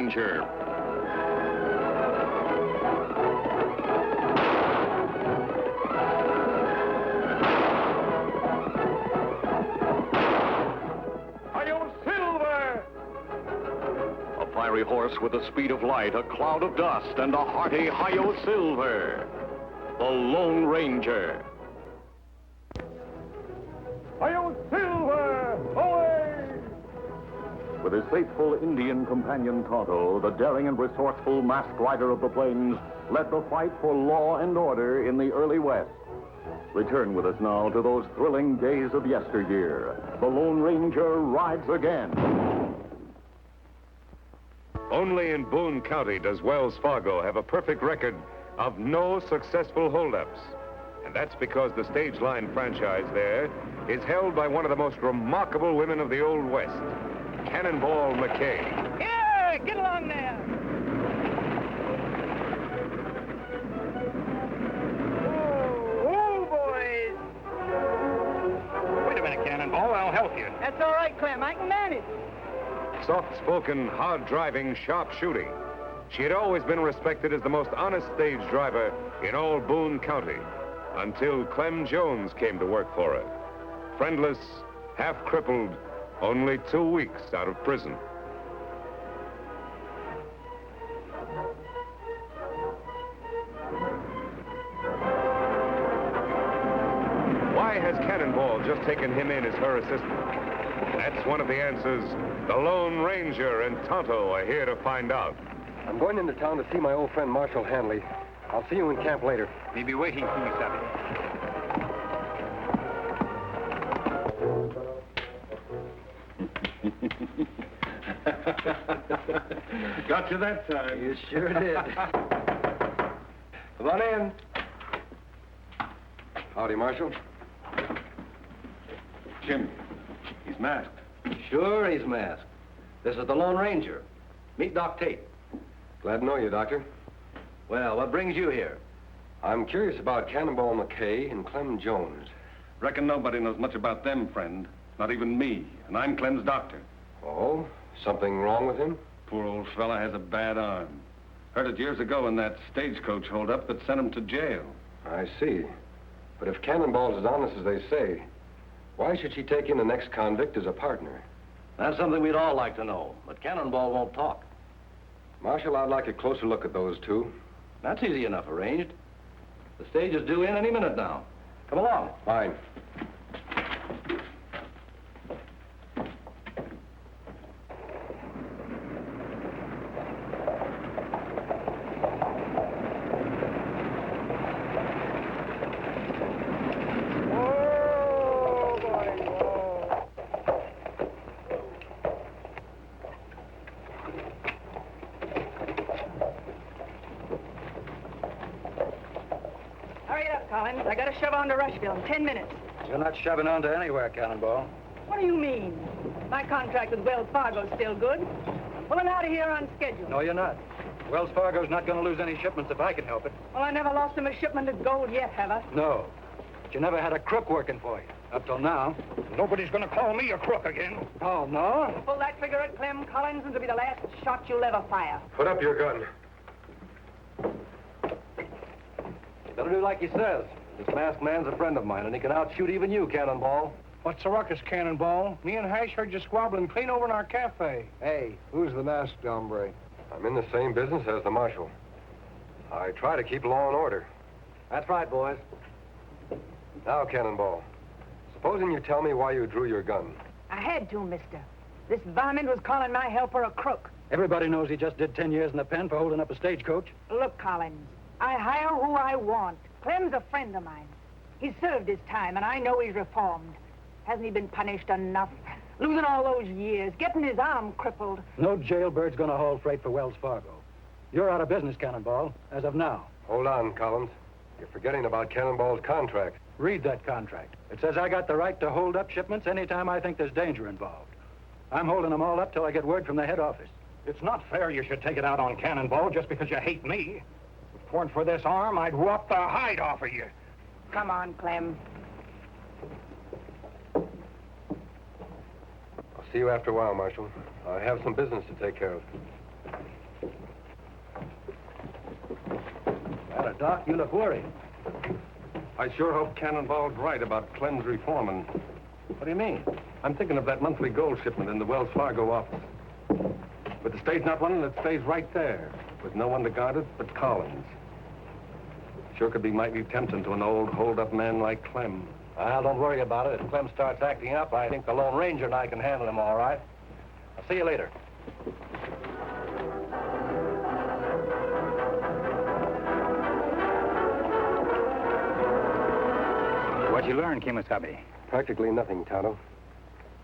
Ranger. A fiery horse with the speed of light, a cloud of dust, and a hearty Hi-Yo Silver. The Lone Ranger. Hi-Yo Silver! Away! With his faithful Indian companion Tonto, the daring and resourceful masked rider of the plains led the fight for law and order in the early West. Return with us now to those thrilling days of yesteryear. The Lone Ranger rides again. Only in Boone County does Wells Fargo have a perfect record of no successful holdups. And that's because the stage line franchise there is held by one of the most remarkable women of the Old West, Cannonball McKay. Here, get along there. Oh, boys. Wait a minute, Cannonball. I'll help you. That's all right, Clem. I can manage. Soft-spoken, hard-driving, sharp shooting. She had always been respected as the most honest stage driver in all Boone County, until Clem Jones came to work for her. Friendless, half-crippled, only 2 weeks out of prison. Why has Cannonball just taken him in as her assistant? That's one of the answers the Lone Ranger and Tonto are here to find out. I'm going into town to see my old friend Marshal Hanley. I'll see you in camp later. We'll be waiting for you, Savvy. Got you that time. You sure did. Come on in. Howdy, Marshal. Jim, he's masked. Sure, he's masked. This is the Lone Ranger. Meet Doc Tate. Glad to know you, Doctor. Well, what brings you here? I'm curious about Cannonball McKay and Clem Jones. Reckon nobody knows much about them, friend. Not even me. And I'm Clem's doctor. Oh? Something wrong with him? Poor old fella has a bad arm. Heard it years ago in that stagecoach holdup that sent him to jail. I see. But if Cannonball's as honest as they say, why should she take in the next convict as a partner? That's something we'd all like to know, but Cannonball won't talk. Marshal, I'd like a closer look at those two. That's easy enough arranged. The stage is due in any minute now. Come along. Fine. Collins. I got to shove on to Rushville in 10 minutes. You're not shoving on to anywhere, Cannonball. What do you mean? My contract with Wells Fargo's still good. Well, I'm out of here on schedule. No, you're not. Wells Fargo's not going to lose any shipments if I can help it. Well, I never lost him a shipment of gold yet, have I? No. But you never had a crook working for you. Up till now. Nobody's gonna call me a crook again. Oh, no? Pull that trigger at Clem Collins, and it'll be the last shot you'll ever fire. Put up your gun. You better do like he says. This masked man's a friend of mine, and he can outshoot even you, Cannonball. What's the ruckus, Cannonball? Me and Hash heard you squabbling clean over in our cafe. Hey, who's the masked hombre? I'm in the same business as the marshal. I try to keep law and order. That's right, boys. Now, Cannonball, supposing you tell me why you drew your gun. I had to, mister. This varmint was calling my helper a crook. Everybody knows he just did 10 years in the pen for holding up a stagecoach. Look, Collins, I hire who I want. Clem's a friend of mine. He's served his time, and I know he's reformed. Hasn't he been punished enough? Losing all those years, getting his arm crippled. No jailbird's gonna haul freight for Wells Fargo. You're out of business, Cannonball, as of now. Hold on, Collins. You're forgetting about Cannonball's contract. Read that contract. It says I got the right to hold up shipments anytime I think there's danger involved. I'm holding them all up till I get word from the head office. It's not fair you should take it out on Cannonball just because you hate me. If it weren't for this arm, I'd rip the hide off of you. Come on, Clem. I'll see you after a while, Marshal. I have some business to take care of. Matter, Doc, you look worried. I sure hope Cannonball's right about Clem's reforming. What do you mean? I'm thinking of that monthly gold shipment in the Wells Fargo office. With the stage not running, it stays right there, with no one to guard it but Collins. Sure could be mighty tempting to an old hold-up man like Clem. Well, don't worry about it. If Clem starts acting up, I think the Lone Ranger and I can handle him all right. I'll see you later. What you learn, Kimasabi? Practically nothing, Tonto.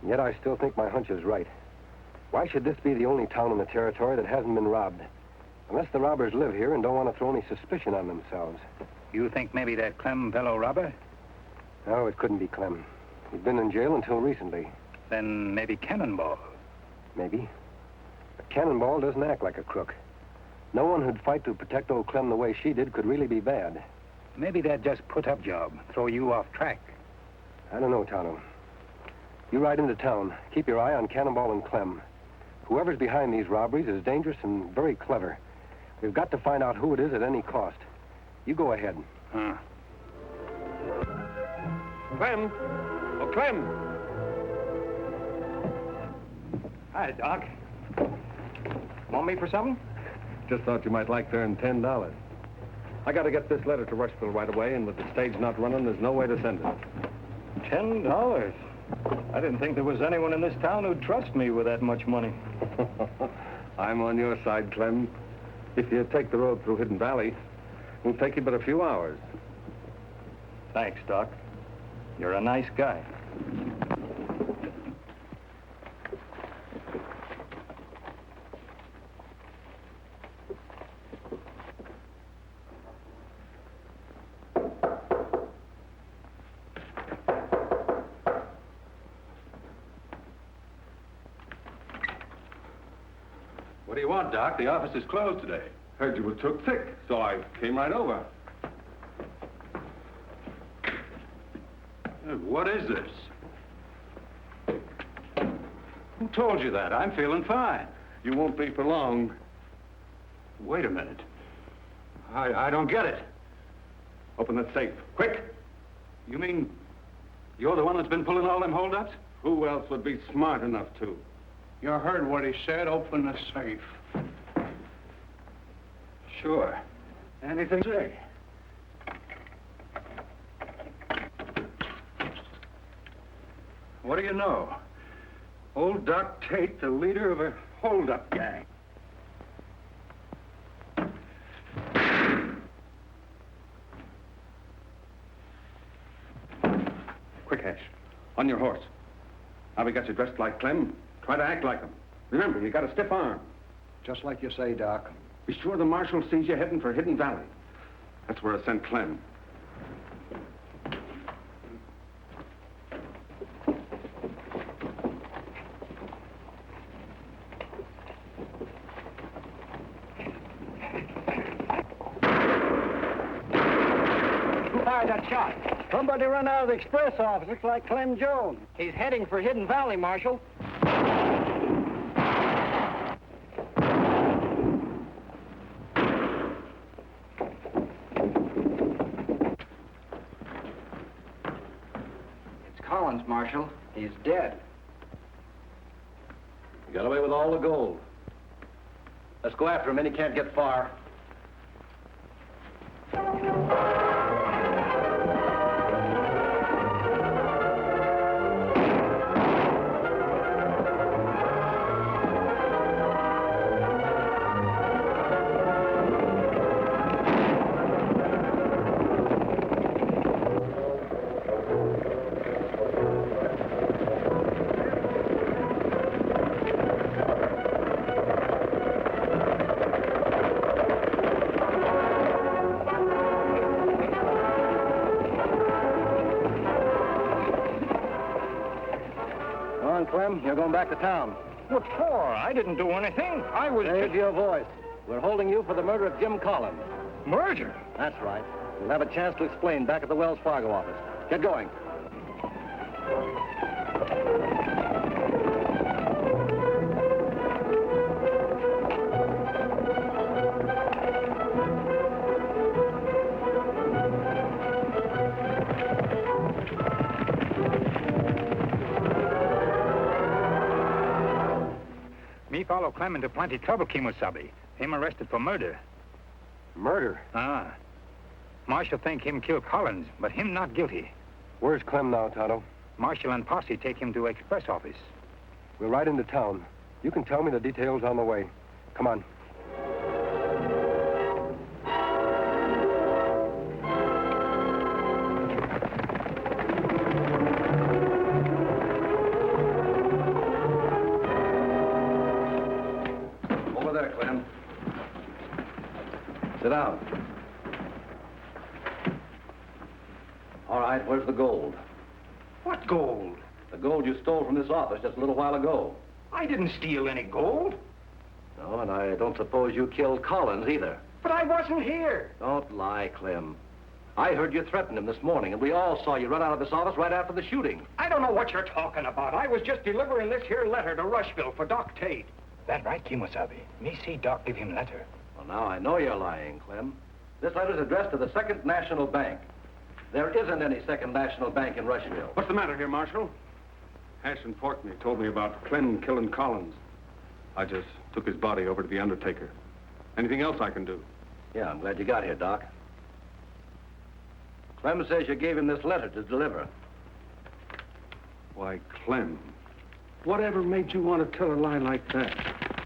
Yet I still think my hunch is right. Why should this be the only town in the territory that hasn't been robbed? Unless the robbers live here and don't want to throw any suspicion on themselves. You think maybe that Clem fellow robber? No, it couldn't be Clem. He'd been in jail until recently. Then maybe Cannonball. Maybe. But Cannonball doesn't act like a crook. No one who'd fight to protect old Clem the way she did could really be bad. Maybe that just put-up job, throw you off track. I don't know, Tonto. You ride into town. Keep your eye on Cannonball and Clem. Whoever's behind these robberies is dangerous and very clever. We've got to find out who it is at any cost. You go ahead. Huh. Clem! Oh, Clem! Hi, Doc. Want me for something? Just thought you might like to earn $10. I got to get this letter to Rushville right away, and with the stage not running, there's no way to send it. $10? I didn't think there was anyone in this town who'd trust me with that much money. I'm on your side, Clem. If you take the road through Hidden Valley, it'll take you but a few hours. Thanks, Doc. You're a nice guy. What do you want, Doc? The office is closed today. Heard you were took sick, so I came right over. What is this? Who told you that? I'm feeling fine. You won't be for long. Wait a minute. I don't get it. Open that safe, quick! You mean you're the one that's been pulling all them holdups? Who else would be smart enough to? You heard what he said. Open the safe. Sure. Anything to say? What do you know? Old Doc Tate, the leader of a hold-up gang. Quick, Ash. On your horse. Now we got you dressed like Clem. Try to act like him. Remember, you got a stiff arm. Just like you say, Doc. Be sure the marshal sees you heading for Hidden Valley. That's where I sent Clem. Who fired that shot? Somebody run out of the express office. Looks like Clem Jones. He's heading for Hidden Valley, Marshal. It's Collins, Marshal. He's dead. You got away with all the gold. Let's go after him, and he can't get far. Clem, you're going back to town. What for? I didn't do anything. I was There's your voice. We're holding you for the murder of Jim Collins. Murder? That's right. You'll have a chance to explain back at the Wells Fargo office. Get going. He followed Clem into plenty trouble, Kimosabe. Him arrested for murder. Murder? Ah. Marshal think him kill Collins, but him not guilty. Where's Clem now, Tonto? Marshal and posse take him to express office. We'll ride into town. You can tell me the details on the way. Come on. Over there, Clem. Sit down. All right, where's the gold? What gold? The gold you stole from this office just a little while ago. I didn't steal any gold. No, and I don't suppose you killed Collins either. But I wasn't here. Don't lie, Clem. I heard you threaten him this morning, and we all saw you run out of this office right after the shooting. I don't know what you're talking about. I was just delivering this here letter to Rushville for Doc Tate. That right, Kimosabe. Me see Doc give him letter. Well, now I know you're lying, Clem. This letter's addressed to the Second National Bank. There isn't any Second National Bank in Rushville. What's the matter here, Marshal? Hash and Portney told me about Clem killing Collins. I just took his body over to the undertaker. Anything else I can do? Yeah, I'm glad you got here, Doc. Clem says you gave him this letter to deliver. Why, Clem, whatever made you want to tell a lie like that?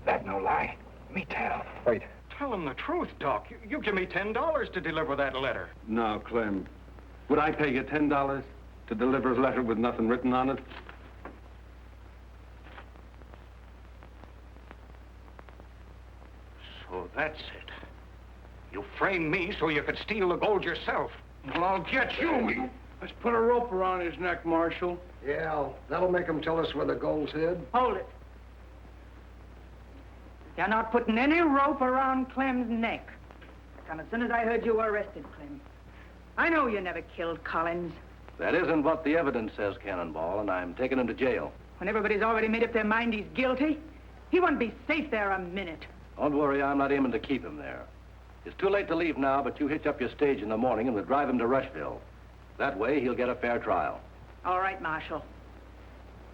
That no lie. Me tell. Wait. Tell him the truth, Doc. You give me $10 to deliver that letter. No, Clem. Would I pay you $10 to deliver a letter with nothing written on it? So that's it. You framed me so you could steal the gold yourself. Well, I'll get you. Let's put a rope around his neck, Marshal. Yeah, that'll make him tell us where the gold's hid. Hold it. You're not putting any rope around Clem's neck. Come as soon as I heard you were arrested, Clem. I know you never killed Collins. That isn't what the evidence says, Cannonball, and I'm taking him to jail. When everybody's already made up their mind he's guilty, he won't be safe there a minute. Don't worry, I'm not aiming to keep him there. It's too late to leave now, but you hitch up your stage in the morning and we'll drive him to Rushville. That way, he'll get a fair trial. All right, Marshal.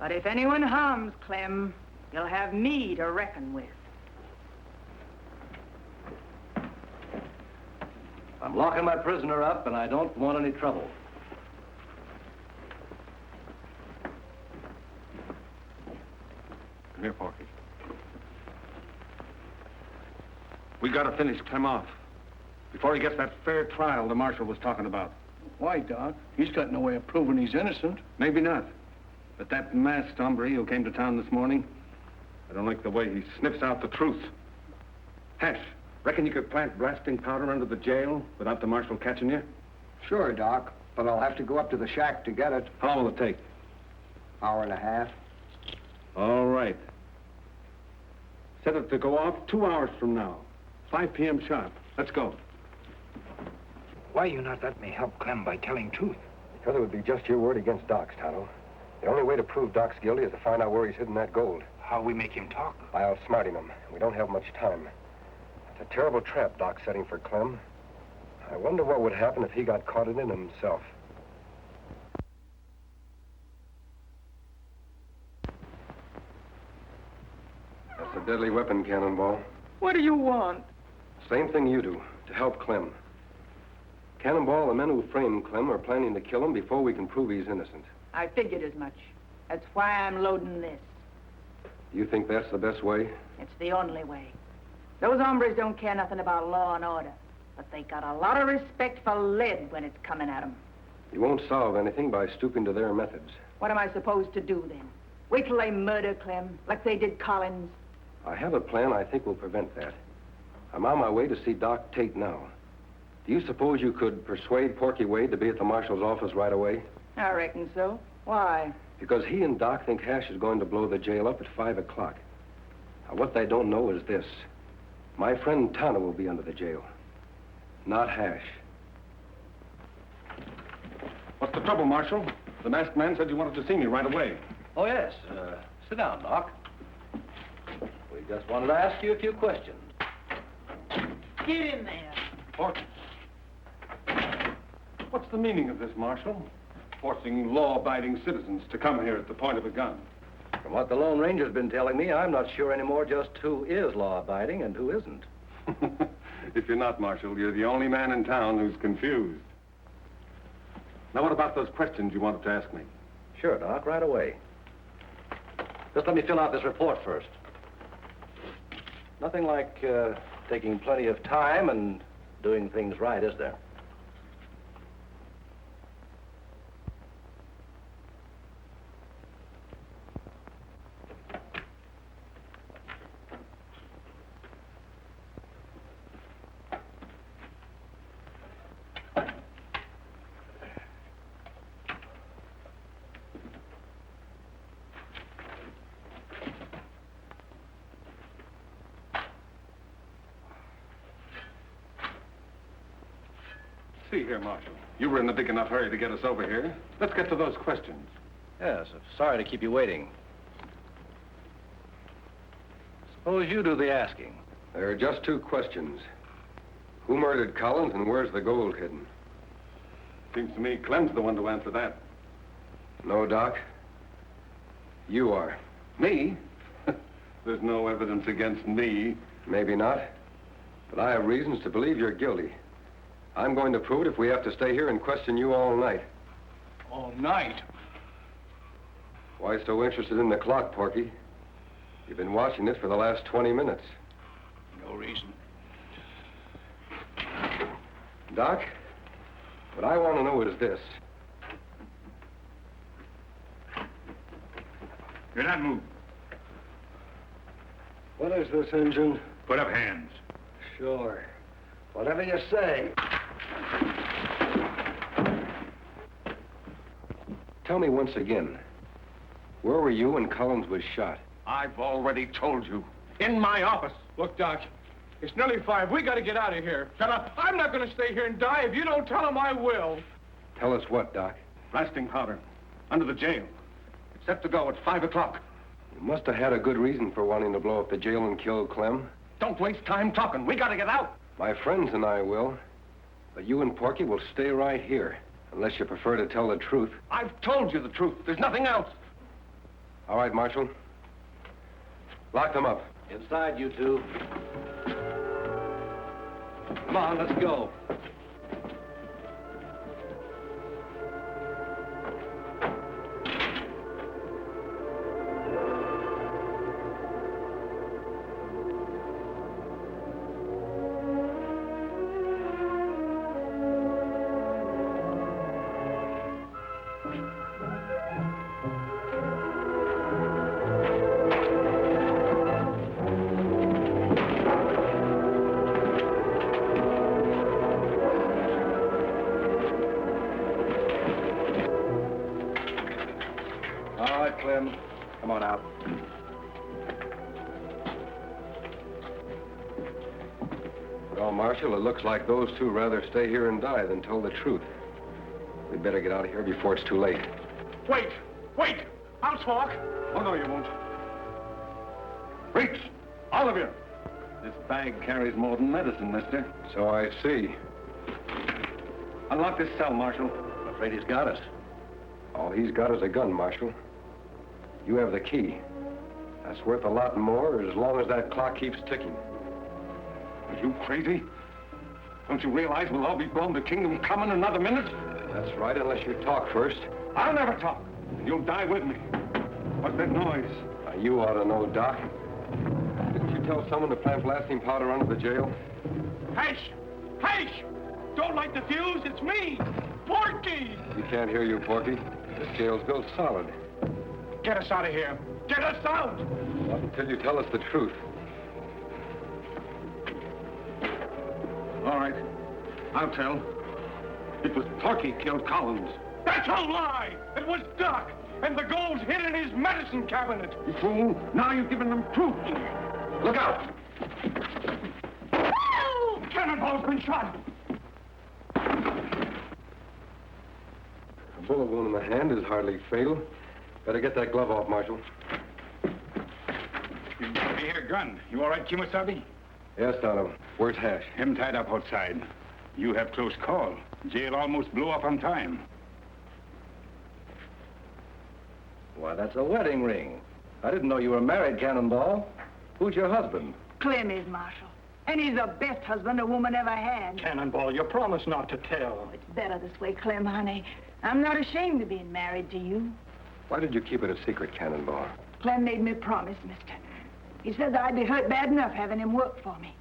But if anyone harms Clem, you'll have me to reckon with. I'm locking my prisoner up, and I don't want any trouble. Come here, Porky. We gotta finish Clem off before he gets that fair trial the marshal was talking about. Why, Doc? He's got no way of proving he's innocent. Maybe not. But that masked hombre who came to town this morning, I don't like the way he sniffs out the truth. Hash, reckon you could plant blasting powder under the jail without the marshal catching you? Sure, Doc, but I'll have to go up to the shack to get it. How long will it take? Hour and a half. All right. Set it to go off 2 hours from now. 5 p.m. sharp. Let's go. Why you not let me help Clem by telling truth? Because it would be just your word against Doc's, Tonto. The only way to prove Doc's guilty is to find out where he's hidden that gold. How we make him talk? By outsmarting him. We don't have much time. It's a terrible trap Doc's setting for Clem. I wonder what would happen if he got caught in it himself. That's a deadly weapon, Cannonball. What do you want? Same thing you do, to help Clem. Cannonball, the men who framed Clem are planning to kill him before we can prove he's innocent. I figured as much. That's why I'm loading this. You think that's the best way? It's the only way. Those hombres don't care nothing about law and order, but they got a lot of respect for lead when it's coming at them. You won't solve anything by stooping to their methods. What am I supposed to do then? Wait till they murder Clem, like they did Collins? I have a plan I think will prevent that. I'm on my way to see Doc Tate now. Do you suppose you could persuade Porky Wade to be at the marshal's office right away? I reckon so. Why? Because he and Doc think Hash is going to blow the jail up at 5 o'clock. Now, what they don't know is this. My friend Tana will be under the jail, not Hash. What's the trouble, Marshal? The masked man said you wanted to see me right away. Oh, yes. Sit down, Doc. We just wanted to ask you a few questions. Get in there. Porky. What's the meaning of this, Marshal? Forcing law-abiding citizens to come here at the point of a gun. From what the Lone Ranger's been telling me, I'm not sure anymore just who is law-abiding and who isn't. If you're not, Marshal, you're the only man in town who's confused. Now, what about those questions you wanted to ask me? Sure, Doc, right away. Just let me fill out this report first. Nothing like taking plenty of time and doing things right, is there? See here, Marshal. You were in a big enough hurry to get us over here. Let's get to those questions. Yes, sorry to keep you waiting. Suppose you do the asking. There are just two questions. Who murdered Collins and where's the gold hidden? Seems to me Clem's the one to answer that. No, Doc. You are. Me? There's no evidence against me. Maybe not. But I have reasons to believe you're guilty. I'm going to prove it if we have to stay here and question you all night. All night? Why so interested in the clock, Porky? You've been watching this for the last 20 minutes. No reason. Doc, what I want to know is this. Do not move. What is this, Injun? Put up hands. Sure. Whatever you say. Tell me once again, where were you when Collins was shot? I've already told you. In my office. Look, Doc, it's nearly 5. We got to get out of here. Shut up. I'm not going to stay here and die. If you don't tell him, I will. Tell us what, Doc? Blasting powder. Under the jail. It's set to go at 5 o'clock. You must have had a good reason for wanting to blow up the jail and kill Clem. Don't waste time talking. We got to get out. My friends and I will. But you and Porky will stay right here, unless you prefer to tell the truth. I've told you the truth. There's nothing else. All right, Marshal. Lock them up. Inside, you two. Come on, let's go. Clem. Come on out. Well, Marshal, it looks like those two rather stay here and die than tell the truth. We'd better get out of here before it's too late. Wait! Wait! I'll talk. Oh, no, you won't. Reach! All of you! This bag carries more than medicine, mister. So I see. Unlock this cell, Marshal. I'm afraid he's got us. All he's got is a gun, Marshal. You have the key. That's worth a lot more as long as that clock keeps ticking. Are you crazy? Don't you realize we'll all be blown to kingdom come in another minute? That's right, unless you talk first. I'll never talk. You'll die with me. What's that noise? Now, you ought to know, Doc. Didn't you tell someone to plant blasting powder under the jail? Hash! Hash! Don't light the fuse, it's me! Porky! We can't hear you, Porky. This jail's built solid. Get us out of here! Get us out! Not until you tell us the truth. All right. I'll tell. It was Porky killed Collins. That's a lie! It was Doc! And the gold's hid in his medicine cabinet! You fool! Now you've given them proof! Look out! Oh! Cannonball's been shot! A bullet wound in the hand is hardly fatal. Better get that glove off, Marshal. You got me here gun. You all right, Kimosabe? Yes, Dono. Where's Hash? Him tied up outside. You have close call. Jail almost blew up on time. Why, that's a wedding ring. I didn't know you were married, Cannonball. Who's your husband? Clem is, Marshal. And he's the best husband a woman ever had. Cannonball, you promised not to tell. It's better this way, Clem, honey. I'm not ashamed of being married to you. Why did you keep it a secret, Cannonball? Clem made me promise, mister. He said that I'd be hurt bad enough having him work for me.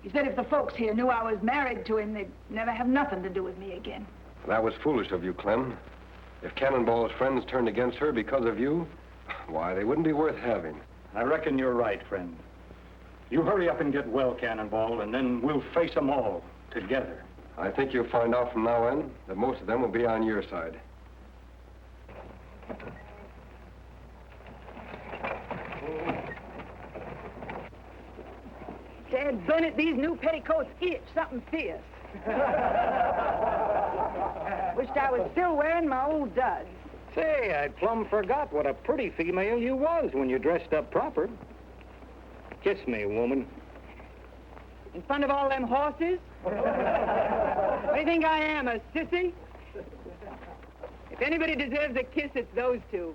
He said if the folks here knew I was married to him, they'd never have nothing to do with me again. That was foolish of you, Clem. If Cannonball's friends turned against her because of you, why, they wouldn't be worth having. I reckon you're right, friend. You hurry up and get well, Cannonball, and then we'll face them all together. I think you'll find out from now on that most of them will be on your side. Dad, burn it, these new petticoats itch something fierce. Wished I was still wearing my old duds. Say, I plumb forgot what a pretty female you was when you dressed up proper. Kiss me, woman. In front of all them horses? What do you think I am, a sissy? If anybody deserves a kiss, it's those two.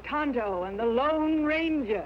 Tonto and the Lone Ranger.